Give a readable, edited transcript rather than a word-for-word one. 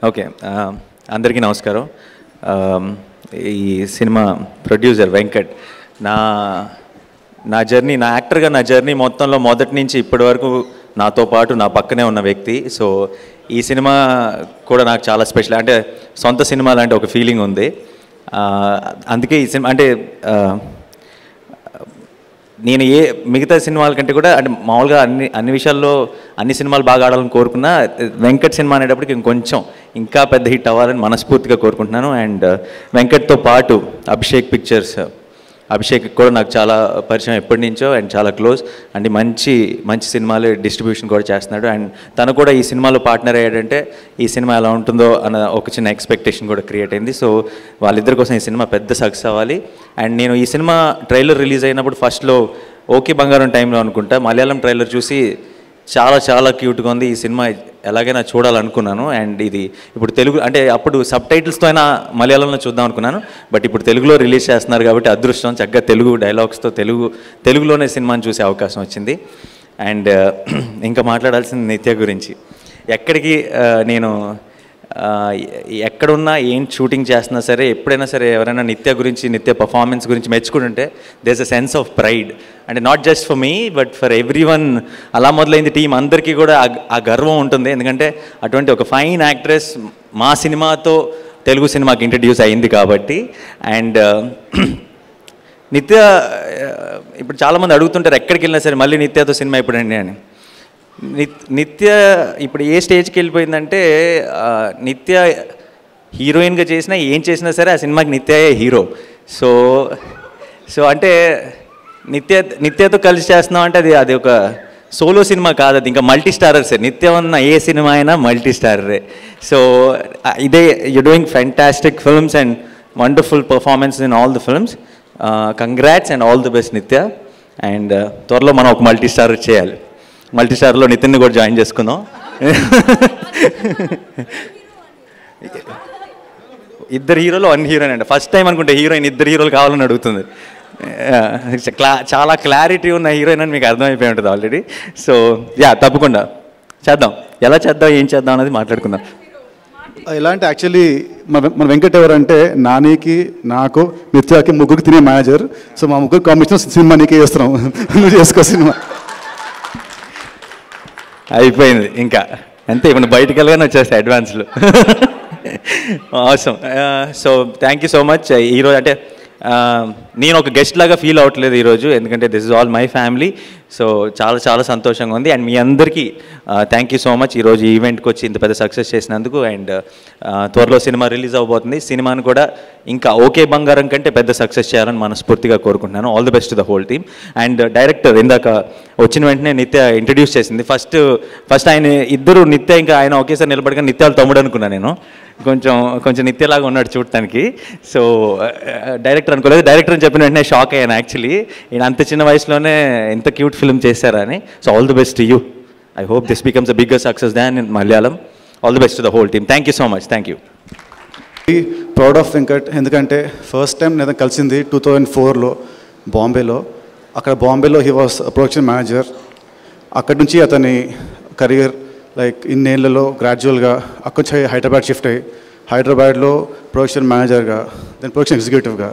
Okay, అందరికీ నమస్కారం. ఈ సినిమా ప్రొడ్యూసర్ వెంకట్, నా జర్నీ, నా యాక్టర్గా నా జర్నీ మొత్తంలో మొదటి నుంచి ఇప్పటి వరకు నాతో పాటు నా పక్కనే ఉన్న వ్యక్తి. సో ఈ సినిమా కూడా నాకు చాలా స్పెషల్, అంటే సొంత సినిమా లాంటి ఒక ఫీలింగ్ ఉంది. అందుకే ఈ సినిమా అంటే నేను మిగతా సినిమాల కంటే కూడా అంటే మామూలుగా అన్ని విషయాల్లో అన్ని సినిమాలు బాగా ఆడాలని కోరుకున్నా, వెంకట్ సినిమా అనేటప్పటికి ఇంకొంచెం ఇంకా పెద్ద హిట్ అవ్వాలని మనస్ఫూర్తిగా కోరుకుంటున్నాను. అండ్ వెంకట్తో పాటు అభిషేక్ కూడా నాకు చాలా పరిచయం ఎప్పటి నుంచో, అండ్ చాలా క్లోజ్, అండ్ మంచి సినిమాలు డిస్ట్రిబ్యూషన్ కూడా చేస్తున్నాడు. అండ్ తను కూడా ఈ సినిమాలో పార్ట్నర్ అయ్యాడంటే ఈ సినిమా ఎలా ఉంటుందో అన్న ఒక చిన్న ఎక్స్పెక్టేషన్ కూడా క్రియేట్ అయింది. సో వాళ్ళిద్దరి కోసం ఈ సినిమా పెద్ద సక్సెస్ అవ్వాలి. అండ్ నేను ఈ సినిమా ట్రైలర్ రిలీజ్ అయినప్పుడు ఫస్ట్లో ఓకే బంగారం టైంలో అనుకుంటా మలయాళం ట్రైలర్ చూసి చాలా క్యూట్గా ఉంది, ఈ సినిమా ఎలాగైనా చూడాలనుకున్నాను. అండ్ ఇది ఇప్పుడు తెలుగు అంటే అప్పుడు సబ్ టైటిల్స్తో అయినా మలయాళంలో చూద్దాం అనుకున్నాను, బట్ ఇప్పుడు తెలుగులో రిలీజ్ చేస్తున్నారు కాబట్టి అదృష్టం, చక్కగా తెలుగు డైలాగ్స్తో తెలుగులోనే సినిమాని చూసే అవకాశం వచ్చింది. అండ్ ఇంకా మాట్లాడాల్సింది నిత్య గురించి. ఎక్కడికి నేను ఎక్కడున్నా ఏం షూటింగ్ చేస్తున్నా సరే, ఎప్పుడైనా సరే ఎవరైనా నిత్య పర్ఫార్మెన్స్ గురించి మెచ్చుకుంటుంటే there's a sense of pride, అంటే not just for me but for everyone. అలా మొదలైంది టీం అందరికీ కూడా ఆ గర్వం ఉంటుంది, ఎందుకంటే అటువంటి ఒక ఫైన్ యాక్ట్రెస్ మా సినిమాతో తెలుగు సినిమాకి ఇంట్రడ్యూస్ అయింది కాబట్టి. అండ్ నిత్య ఇప్పుడు చాలామంది అడుగుతుంటారు ఎక్కడికి వెళ్ళినా సరే మళ్ళీ నిత్యతో సినిమా ఎప్పుడండి అని. నిత్య ఇప్పుడు ఏ స్టేజ్కి వెళ్ళిపోయిందంటే నిత్య హీరోయిన్గా చేసినా ఏం చేసినా సరే ఆ సినిమాకి నిత్యయే హీరో. సో అంటే నిత్యతో కలిసి చేస్తున్నాం అంటే అది ఒక సోలో సినిమా కాదు, అది ఇంకా మల్టీ స్టారర్సే. నిత్య ఉన్న ఏ సినిమా అయినా మల్టీ స్టారరే. సో ఇదే you doing fantastic films and wonderful performance in all the films. Congrats and all the best నిత్య. అండ్ త్వరలో మనం ఒక మల్టీ స్టారర్ చేయాలి. మల్టీ స్టార్లో నితిన్ని కూడా జాయిన్ చేసుకుందాం. ఇద్దరు హీరోలు 1 హీరోయిన్ అండి. ఫస్ట్ టైం అనుకుంటే హీరోయిన్ 2 హీరోలు కావాలని అడుగుతుంది. చాలా క్లారిటీ ఉన్న హీరోయిన్ అని మీకు అర్థమైపోయి ఉంటుంది ఆల్రెడీ. సో తప్పకుండా చేద్దాం. ఎలా చేద్దాం, ఏం చేద్దాం అనేది మాట్లాడుకుందాం. ఇలాంటి యాక్చువల్లీ మన వెంకట్ ఎవరంటే నానికి, నాకు, నిత్యాకి ముగ్గురికి తినే మేనేజర్. సో మా ముగ్గురు కాంబినేషన్ సినిమా నీకే చేస్తున్నాం, నువ్వు చేసుకో సినిమా. అయిపోయింది ఇంకా అంతే, ఇప్పుడు బయటికి వెళ్ళగానే వచ్చేస్తాయి అడ్వాన్స్లు. అవసరం. So thank you so much. ఈరోజు అంటే నేను ఒక గెస్ట్ లాగా ఫీల్ అవ్వట్లేదు ఈరోజు, ఎందుకంటే this is all my family. So చాలా సంతోషంగా ఉంది. అండ్ మీ అందరికీ థ్యాంక్ యూ సో మచ్ ఈరోజు ఈవెంట్కి వచ్చి ఇంత పెద్ద సక్సెస్ చేసినందుకు. అండ్ త్వరలో సినిమా రిలీజ్ అవబోతుంది. సినిమాను కూడా ఇంకా ఓకే బంగారం కంటే పెద్ద సక్సెస్ చేయాలని మనస్ఫూర్తిగా కోరుకుంటున్నాను. All the best to the whole team. And director ఇందాక వచ్చిన వెంటనే నిత్య ఇంట్రడ్యూస్ చేసింది. ఫస్ట్ ఆయన ఇద్దరు నిత్య ఇంకా ఆయన ఒకేసారి నిలబడగా నిత్యాలు తమ్ముడు అనుకున్నాను నేను. కొంచెం నిత్యలాగా ఉన్నాడు చూడటానికి. సో డైరెక్టర్ అనుకోలేదు. డైరెక్టర్ అని చెప్పిన వెంటనే షాక్ అయ్యాను యాక్చువల్లీ, ఈయన అంత చిన్న వయసులోనే ఇంత క్యూట్ ఫిల్మ్ చేశారా అని. So all the best to you. I hope this becomes a bigger success than in Malayalam. All the best to the whole team. Thank you so much. Thank you. Proud of Venkat, ఎందుకంటే first time నేను కలిసింది 2004లో బాంబేలో. అక్కడ బాంబేలో he was production manager. అక్కడి నుంచి అతని career like ఇన్నేళ్లలో గ్రాడ్యువల్గా అక్కడి నుంచి హైదరాబాద్ షిఫ్ట్ అయ్యి హైదరాబాద్లో ప్రొడక్షన్ మేనేజర్గా, దెన్ ప్రొడక్షన్ ఎగ్జిక్యూటివ్గా